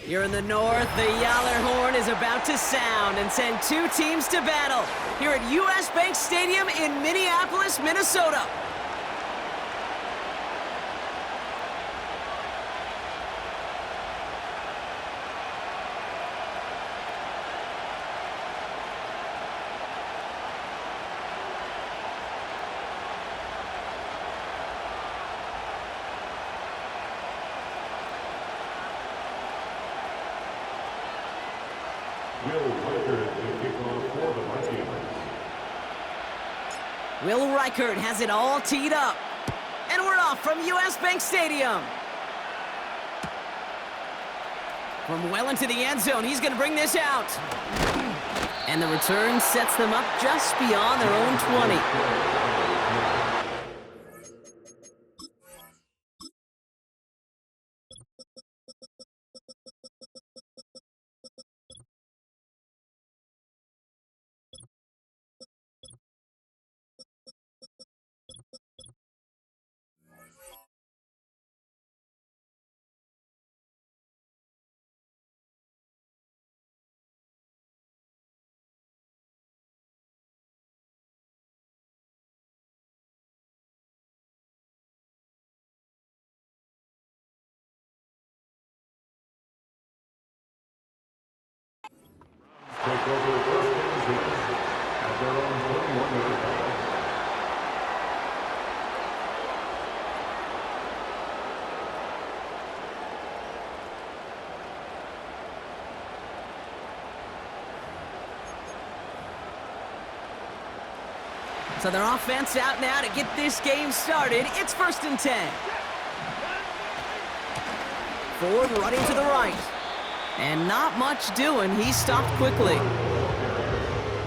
Here in the north, the Yaller horn is about to sound and send two teams to battle here at US Bank Stadium in Minneapolis, Minnesota. Will Reichert has it all teed up. And we're off from US Bank Stadium. From well into the end zone, he's going to bring this out. And the return sets them up just beyond their own 20. Take over the first position at their own 21-yard line. So their offense out now to get this game started. It's 1st and 10. Ford running to the right. And not much doing. He stopped quickly.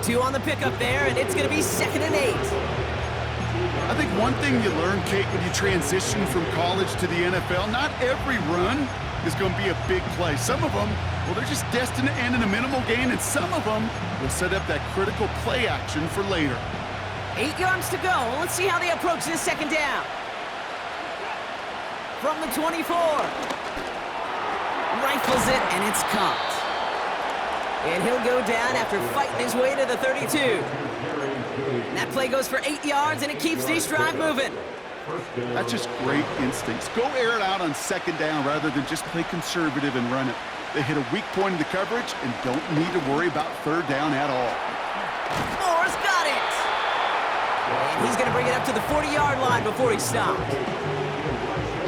2 on the pickup there, and it's going to be 2nd and 8. I think one thing you learn, Kate, when you transition from college to the NFL, not every run is going to be a big play. Some of them, well, they're just destined to end in a minimal gain, and some of them will set up that critical play action for later. 8 yards to go. Let's see how they approach this 2nd down. From the 24. Rifles it, and it's caught. And he'll go down after fighting his way to the 32. And that play goes for 8 yards, and it keeps this drive moving. That's just great instincts. Go air it out on 2nd down rather than just play conservative and run it. They hit a weak point in the coverage and don't need to worry about 3rd down at all. Moore's got it. And he's going to bring it up to the 40-yard line before he stopped.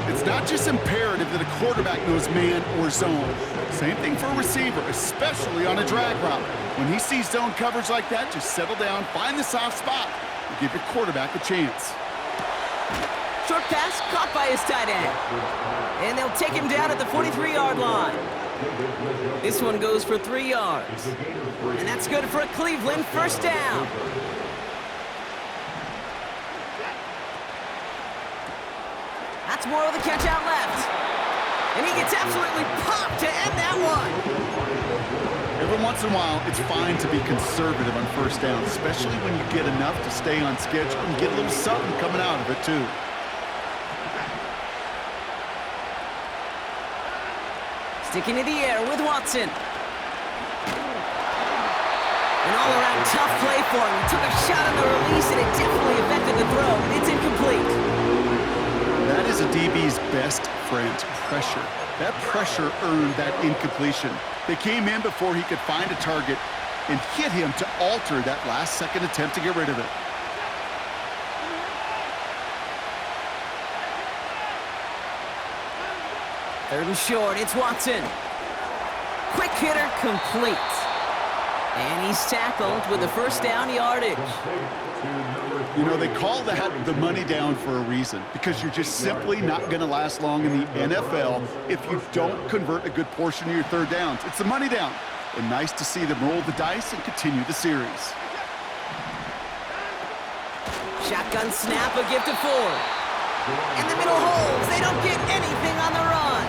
It's not just imperative that a quarterback knows man or zone. Same thing for a receiver, especially on a drag route. When he sees zone coverage like that, just settle down, find the soft spot, and give your quarterback a chance. Short pass caught by his tight end. And they'll take him down at the 43-yard line. This one goes for 3 yards. And that's good for a Cleveland 1st down. That's more with the catch out left. And he gets absolutely popped to end that one. Every once in a while, it's fine to be conservative on 1st down, especially when you get enough to stay on schedule and get a little something coming out of it, too. Sticking to the air with Watson. An all-around tough play for him. He took a shot on the release, and it definitely affected the throw. It's incomplete. That is a DB's best friend, pressure. That pressure earned that incompletion. They came in before he could find a target and hit him to alter that last-second attempt to get rid of it. Third and short, it's Watson. Quick hitter complete. And he's tackled with the 1st down yardage. You know, they call that the money down for a reason, because you're just simply not going to last long in the NFL if you don't convert a good portion of your 3rd downs. It's the money down. And nice to see them roll the dice and continue the series. Shotgun snap, a gift to Ford. In the middle holes, they don't get anything on the run.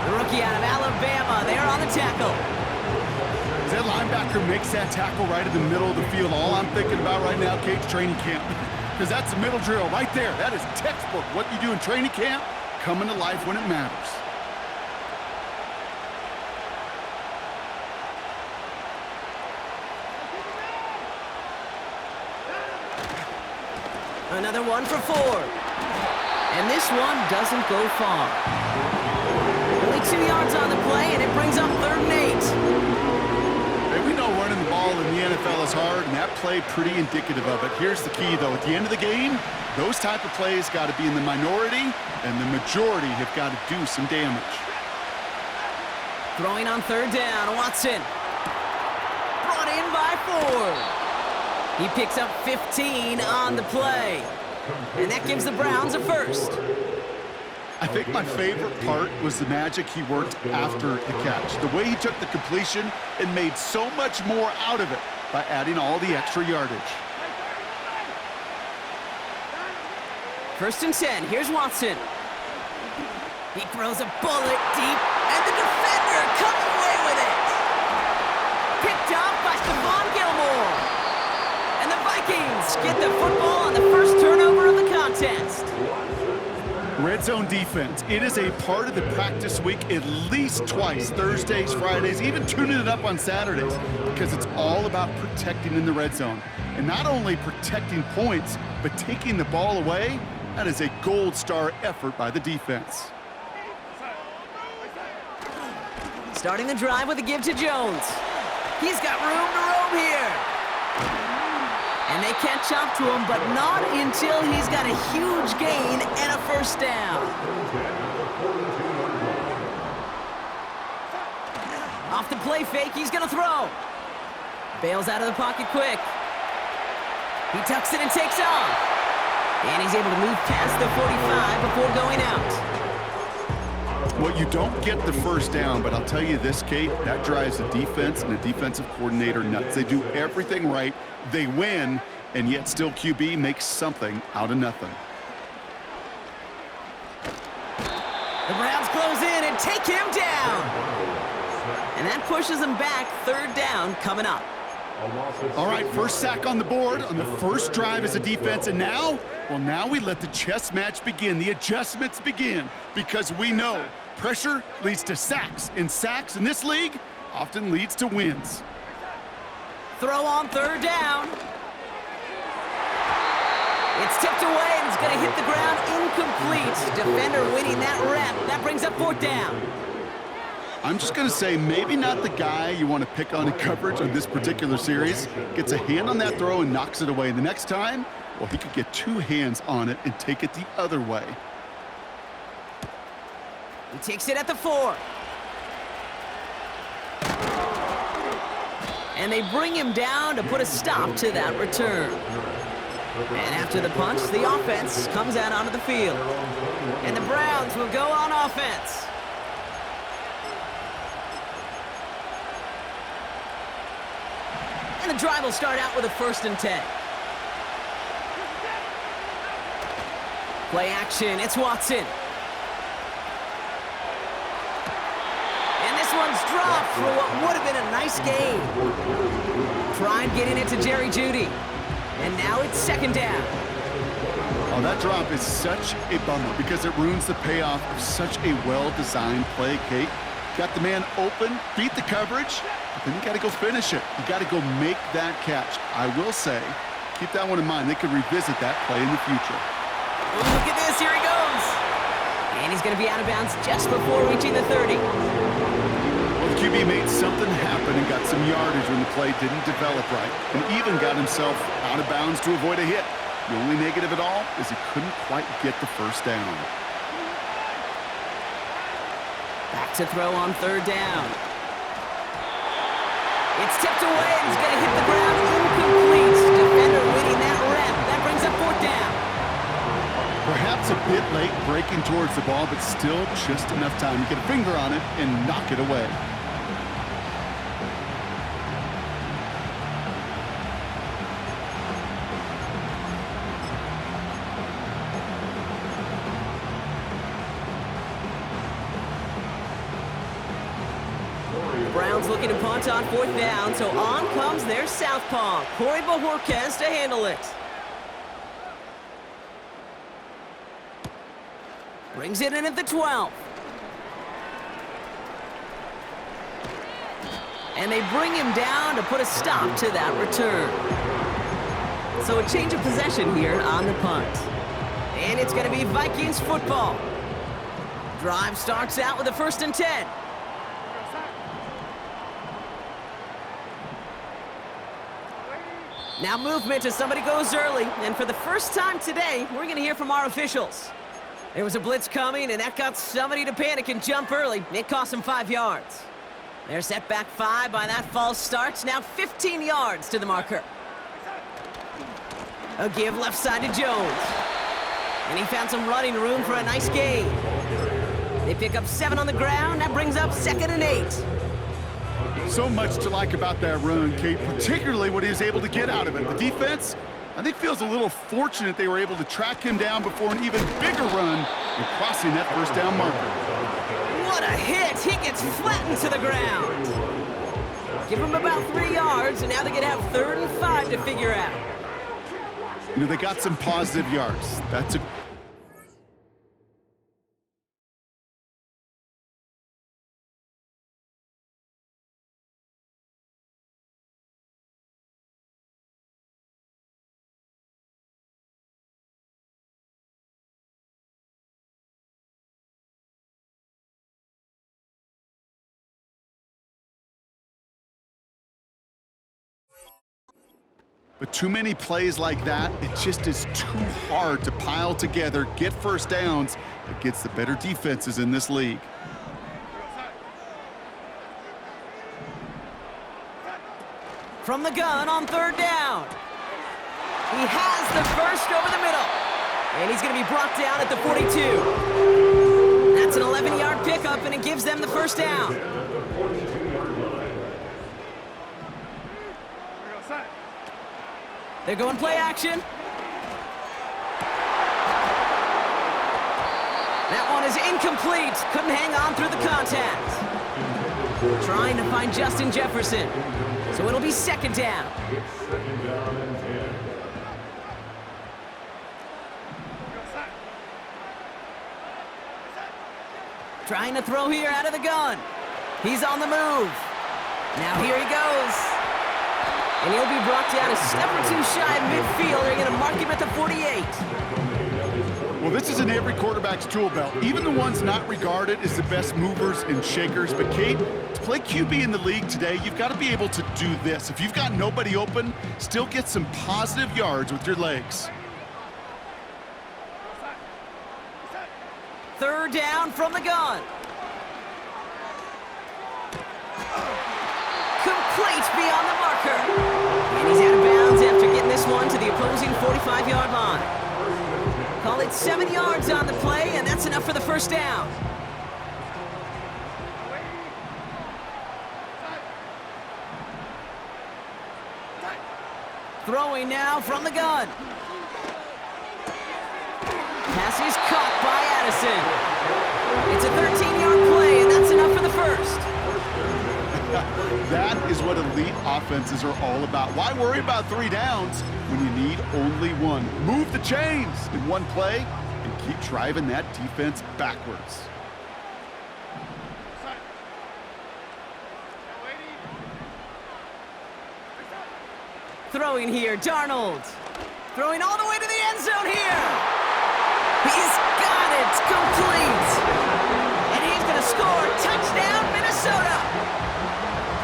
The rookie out of Alabama, they're on the tackle. As that linebacker makes that tackle right in the middle of the field, all I'm thinking about right now, Kate's training camp. Because that's the middle drill right there. That is textbook. What you do in training camp, coming to life when it matters. Another one for 4. And this one doesn't go far. Only 2 yards on the play, and it brings up 3rd and 8. Hey, we know running the ball in the NFL is hard, and that play pretty indicative of it. Here's the key, though. At the end of the game, those type of plays got to be in the minority, and the majority have got to do some damage. Throwing on 3rd down, Watson. Brought in by Ford. He picks up 15 on the play. And that gives the Browns a first. I think my favorite part was the magic he worked after the catch. The way he took the completion and made so much more out of it by adding all the extra yardage. 1st and 10, here's Watson. He throws a bullet deep, and the defender comes away with it. Picked up by Stephon Gilmore. And the Vikings get the football on the first turnover of the contest. Red zone defense. It is a part of the practice week at least twice, Thursdays, Fridays, even tuning it up on Saturdays, because it's all about protecting in the red zone. And not only protecting points, but taking the ball away. That is a gold star effort by the defense. Starting the drive with a give to Jones. He's got room to roam here. And they catch up to him, but not until he's got a huge gain and a first down. Off the play fake, he's going to throw. Bails out of the pocket quick. He tucks it and takes off. And he's able to move past the 45 before going out. Well, you don't get the first down, but I'll tell you this, Kate, that drives the defense and the defensive coordinator nuts. They do everything right. They win, and yet still QB makes something out of nothing. The Browns close in and take him down. And that pushes him back. 3rd down coming up. All right, first sack on the board on the first drive as a defense, and now, well, now we let the chess match begin, the adjustments begin, because we know pressure leads to sacks, and sacks in this league often leads to wins. Throw on 3rd down. It's tipped away, and it's going to hit the ground incomplete. Defender winning that rep. That brings up 4th down. I'm just going to say maybe not the guy you want to pick on in coverage on this particular series. Gets a hand on that throw and knocks it away. The next time, well, he could get 2 hands on it and take it the other way. He takes it at the 4. And they bring him down to put a stop to that return. And after the punch, the offense comes out onto the field. And the Browns will go on offense. And the drive will start out with a 1st and 10. Play action, it's Watson. And this one's dropped for what would have been a nice gain. Prime getting it to Jerry Jeudy. And now it's 2nd down. Oh, that drop is such a bummer because it ruins the payoff of such a well-designed play, Kate. Got the man open, beat the coverage, but then you got to go finish it. You got to go make that catch. I will say, keep that one in mind. They could revisit that play in the future. Look at this, here he goes. And he's going to be out of bounds just before reaching the 30. Well, the QB made something happen and got some yardage when the play didn't develop right, and even got himself out of bounds to avoid a hit. The only negative at all is he couldn't quite get the first down. Back to throw on 3rd down. It's tipped away and it's going to hit the ground incomplete. Defender winning that rep. That brings up 4th down. Perhaps a bit late breaking towards the ball, but still just enough time to get a finger on it and knock it away. Browns looking to punt on 4th down, so on comes their southpaw, Corey Bojorquez, to handle it. Brings it in at the 12. And they bring him down to put a stop to that return. So a change of possession here on the punt. And it's going to be Vikings football. Drive starts out with a 1st and 10. Now movement as somebody goes early. And for the first time today, we're going to hear from our officials. There was a blitz coming, and that got somebody to panic and jump early. It cost them 5 yards. They're set back 5 by that false start. Now 15 yards to the marker. A give left side to Jones. And he found some running room for a nice gain. They pick up 7 on the ground. That brings up 2nd and 8. So much to like about that run, Kate, particularly what he was able to get out of it. The defense, I think, feels a little fortunate they were able to track him down before an even bigger run and crossing that 1st down marker. What a hit! He gets flattened to the ground. Give him about 3 yards, and now they're going to have 3rd and 5 to figure out. You know, they got some positive yards. That's a But too many plays like that, it just is too hard to pile together, get 1st downs against the better defenses in this league. From the gun on 3rd down. He has the first over the middle. And he's going to be brought down at the 42. That's an 11-yard pickup, and it gives them the 1st down. They're going play action. That one is incomplete. Couldn't hang on through the contact. Trying to find Justin Jefferson. So it'll be 2nd down. Trying to throw here out of the gun. He's on the move. Now here he goes. And he'll be brought down a step or 2 shy of midfield. They're going to mark him at the 48. Well, this is in every quarterback's tool belt, even the ones not regarded as the best movers and shakers. But, Kate, to play QB in the league today, you've got to be able to do this. If you've got nobody open, still get some positive yards with your legs. 3rd down from the gun. Complete beyond the marker. And he's out of bounds after getting this one to the opposing 45-yard line. Call it 7 yards on the play, and that's enough for the 1st down. Throwing now from the gun. Pass is caught by Addison. It's a 13-yard play, and that's enough for the 1st. That is what elite offenses are all about. Why worry about 3 downs when you need only 1? Move the chains in one play and keep driving that defense backwards. Throwing here, Darnold. Throwing all the way to the end zone here. He's got it, complete. And he's going to score. Touchdown, Minnesota.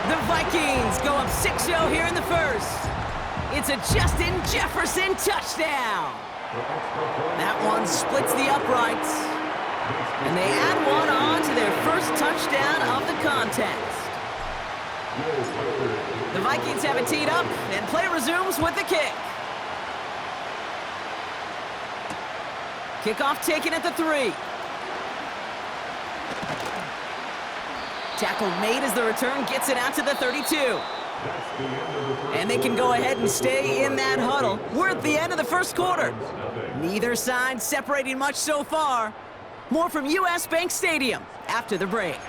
The Vikings go up 6-0 here in the 1st. It's a Justin Jefferson touchdown. That one splits the uprights. And they add one on to their 1st touchdown of the contest. The Vikings have it teed up, and play resumes with the kick. Kickoff taken at the 3. Tackle made as the return gets it out to the 32. And they can go ahead and stay in that huddle. We're at the end of the 1st quarter. Neither side separating much so far. More from US Bank Stadium after the break.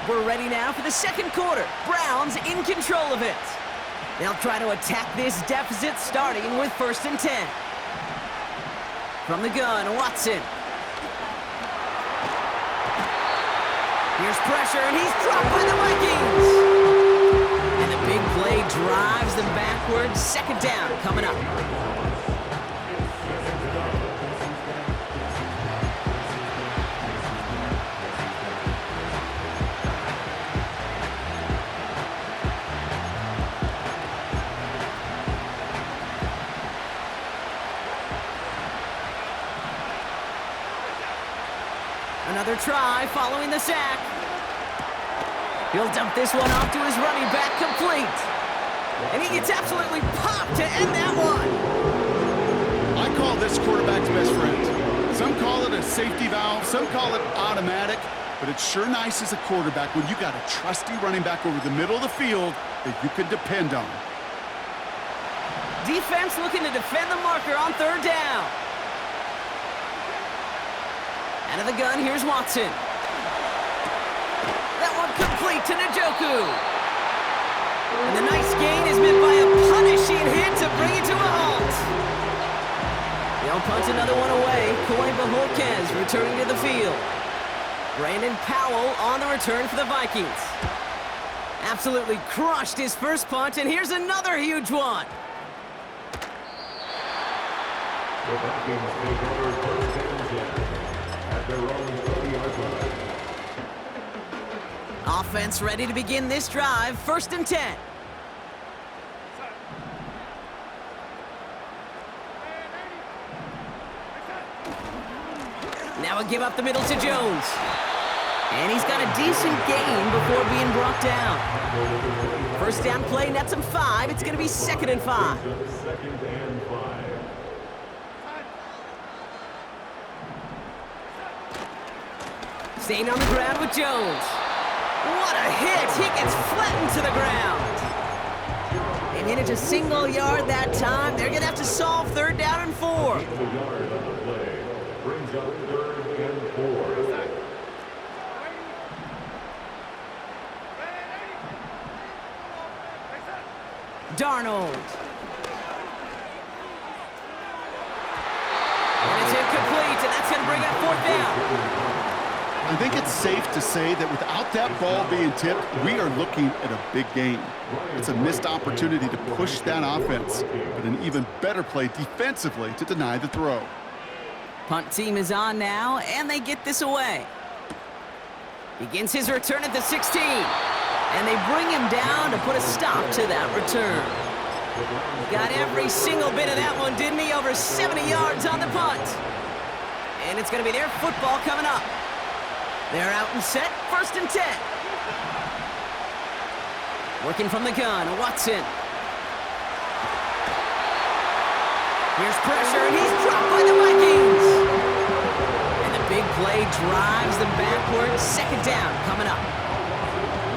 We're ready now for the 2nd quarter. Browns in control of it. They'll try to attack this deficit starting with 1st and 10. From the gun, Watson. Here's pressure, and he's dropped by the Vikings. And the big play drives them backwards. 2nd down coming up. Another try following the sack. He'll dump this one off to his running back, complete. And he gets absolutely popped to end that one. I call this quarterback's best friend. Some call it a safety valve, some call it automatic, but it's sure nice as a quarterback when you got a trusty running back over the middle of the field that you can depend on. Defense looking to defend the marker on 3rd down. Out of the gun, here's Watson. That one complete to Njoku. And the nice gain is met by a punishing hit to bring it to a halt. They'll punt another one away. Coy Bajolquez returning to the field. Brandon Powell on the return for the Vikings. Absolutely crushed his first punt, and here's another huge one. The Vikings take over 1st and 10 at their own 30-yard line. Offense ready to begin this drive. 1st and 10. Now a give up the middle to Jones. And he's got a decent gain before being brought down. 1st down play nets him 5. It's going to be 2nd and 5. 2nd and 5. Staying on the ground with Jones. What a hit! He gets flattened to the ground. They manage a single yard that time. They're going to have to solve 3rd down and 4. The yard on the play brings up 3rd and 4. Darnold. And it's incomplete, and that's going to bring up 4th down. I think it's safe to say that without that ball being tipped, we are looking at a big game. It's a missed opportunity to push that offense, but an even better play defensively to deny the throw. Punt team is on now, and they get this away. Begins his return at the 16, and they bring him down to put a stop to that return. Got every single bit of that one, didn't he? Over 70 yards on the punt. And it's going to be their football coming up. They're out and set, 1st and 10. Working from the gun, Watson. Here's pressure, and he's dropped by the Vikings. And the big play drives them backwards. 2nd down coming up.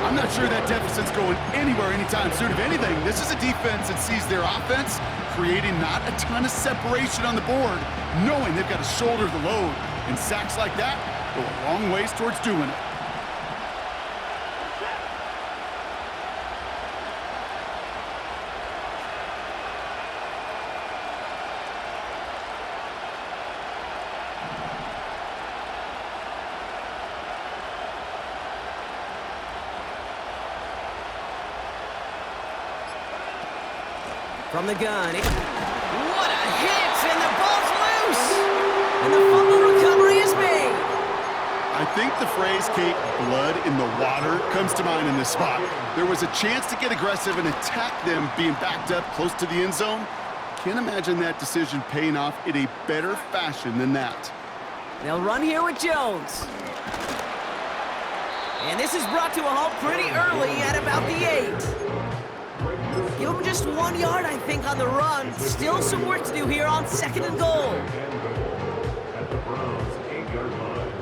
I'm not sure that deficit's going anywhere anytime soon. If anything, this is a defense that sees their offense creating not a ton of separation on the board, knowing they've got to shoulder the load. And sacks like that go a long ways towards doing it. From the gun. What a hit! And the ball's loose! And the fumble recovery is made. I think the phrase, Kate, blood in the water, comes to mind in this spot. There was a chance to get aggressive and attack them being backed up close to the end zone. Can't imagine that decision paying off in a better fashion than that. They'll run here with Jones. And this is brought to a halt pretty early at about the 8. Give him just 1 yard, I think, on the run. Still some work to do here on 2nd and goal. At the Browns' 8-yard line.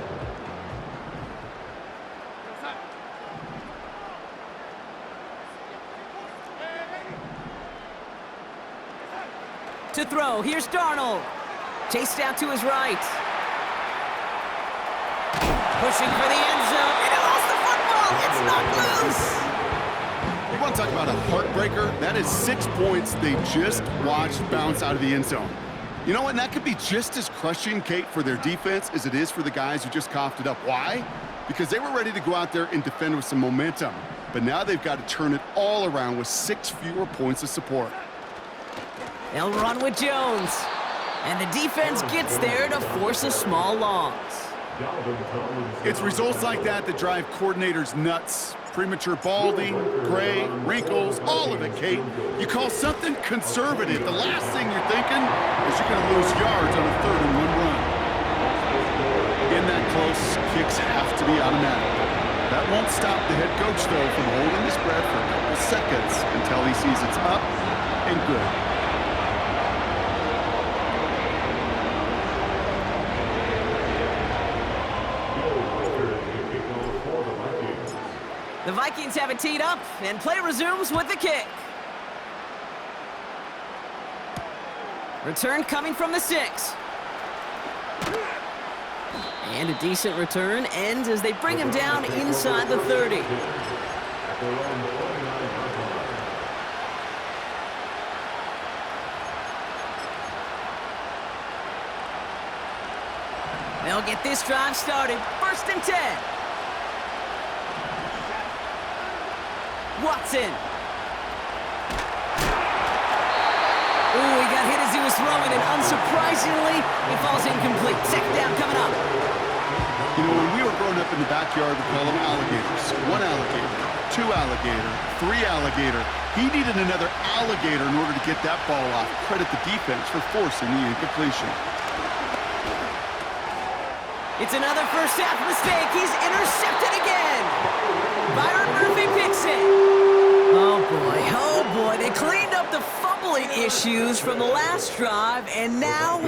To throw, here's Darnold. Chased out to his right. Pushing for the end zone, and he lost the football. It's knocked loose. You want to talk about a heartbreaker? That is 6 points they just watched bounce out of the end zone. You know what? And that could be just as crushing, Kate, for their defense as it is for the guys who just coughed it up. Why? Because they were ready to go out there and defend with some momentum. But now they've got to turn it all around with 6 fewer points of support. They'll run with Jones. And the defense gets there to force a small loss. It's results like that that drive coordinators nuts. Premature balding, gray, wrinkles, all of it, Kate. You call something conservative. The last thing you're thinking is you're going to lose yards on a 3rd and 1 run. In that close, kicks have to be automatic. That won't stop the head coach, though, from holding his breath for a couple seconds until he sees it's up and good. The Vikings have it teed up, and play resumes with the kick. Return coming from the 6. And a decent return ends as they bring him down inside the 30. They'll get this drive started. 1st and 10. Watson. Ooh, he got hit as he was throwing, and unsurprisingly, he falls incomplete. 2nd down coming up. You know, when we were growing up in the backyard, we call them alligators. 1 alligator, 2 alligator, 3 alligator. He needed another alligator in order to get that ball off. Credit the defense for forcing the incompletion. It's another first half mistake. He's intercepted again. Byron Murphy picks it. Oh boy, they cleaned up the fumbling issues from the last drive, and now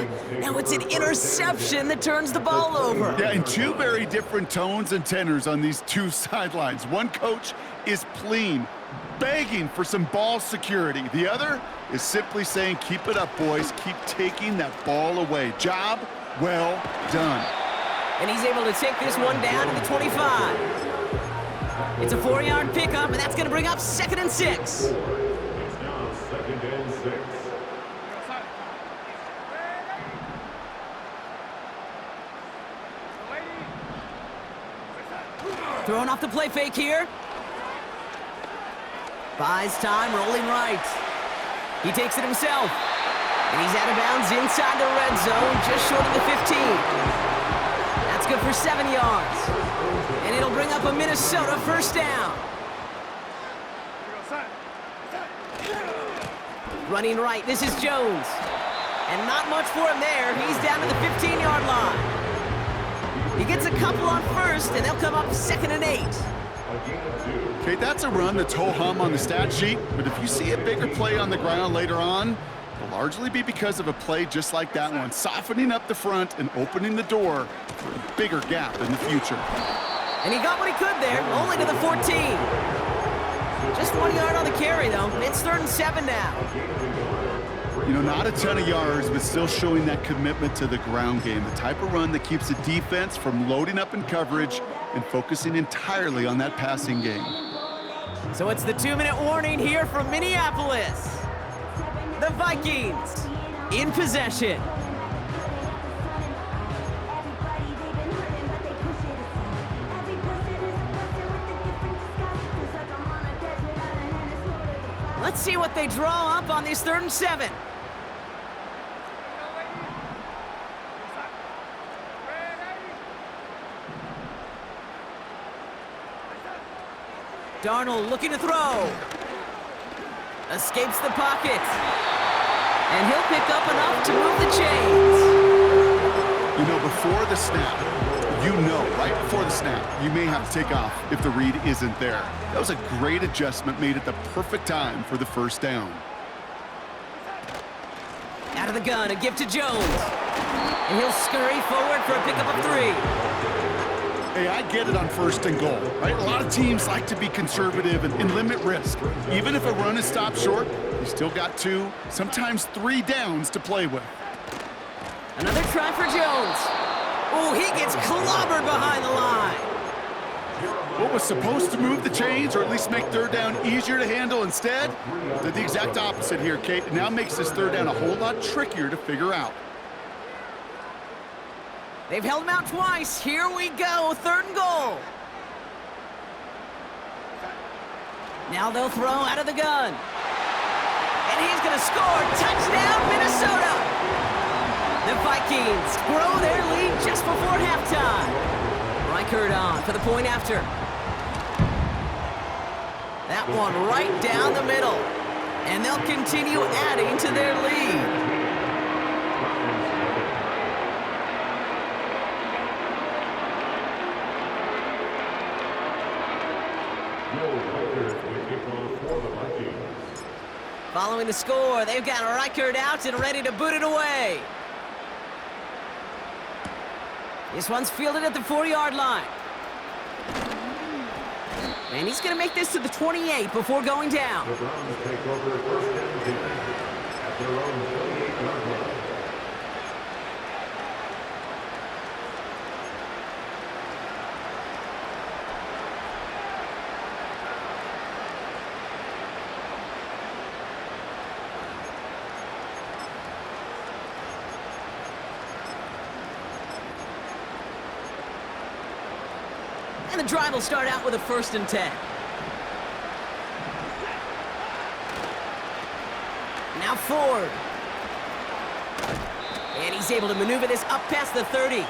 it's an interception that turns the ball over. Yeah, and 2 very different tones and tenors on these 2 sidelines. One coach is pleading, begging for some ball security. The other is simply saying, keep it up, boys. Keep taking that ball away. Job well done. And he's able to take this one down to the 25. It's a 4-yard pickup, and that's going to bring up 2nd and 6. It's now 2nd and 6. Throwing off the play fake here. Buys time, rolling right. He takes it himself. And he's out of bounds inside the red zone, just short of the 15. That's good for 7 yards. And it'll bring up a Minnesota 1st down. Running right, this is Jones. And not much for him there. He's down to the 15-yard line. He gets a couple on 1st, and they'll come up 2nd and 8. Okay, that's a run that's ho-hum on the stat sheet, but if you see a bigger play on the ground later on, it'll largely be because of a play just like that one, softening up the front and opening the door for a bigger gap in the future. And he got what he could there, only to the 14. Just 1 yard on the carry, though. It's 3rd and 7 now. You know, not a ton of yards, but still showing that commitment to the ground game, the type of run that keeps the defense from loading up in coverage and focusing entirely on that passing game. So it's the 2-minute warning here from Minneapolis. The Vikings in possession. Let's see what they draw up on this 3rd and 7. Darnold looking to throw. Escapes the pocket. And he'll pick up enough to move the chains. You know, before the snap, right before the snap, you may have to take off if the read isn't there. That was a great adjustment made at the perfect time for the 1st down. Out of the gun, a give to Jones. And he'll scurry forward for a pickup of 3. Hey, I get it on 1st and goal, right? A lot of teams like to be conservative and limit risk. Even if a run is stopped short, you still got 2, sometimes 3 downs to play with. Another try for Jones. Oh, he gets clobbered behind the line. What was supposed to move the chains or at least make third down easier to handle instead, did the exact opposite here, Kate. It now makes this third down a whole lot trickier to figure out. They've held him out twice. Here we go, 3rd and goal. Now they'll throw out of the gun. And he's going to score. Touchdown, Minnesota! The Vikings grow their lead just before halftime. Reichert on for the point after. That one right down the middle. And they'll continue adding to their lead. Following the score, they've got Reichert out and ready to boot it away. This one's fielded at the 40-yard line. And he's going to make this to the 28 before going down. The Browns take over first down defense at their own 28-yard line. And the drive will start out with a 1st and 10. Now Ford. And he's able to maneuver this up past the 30.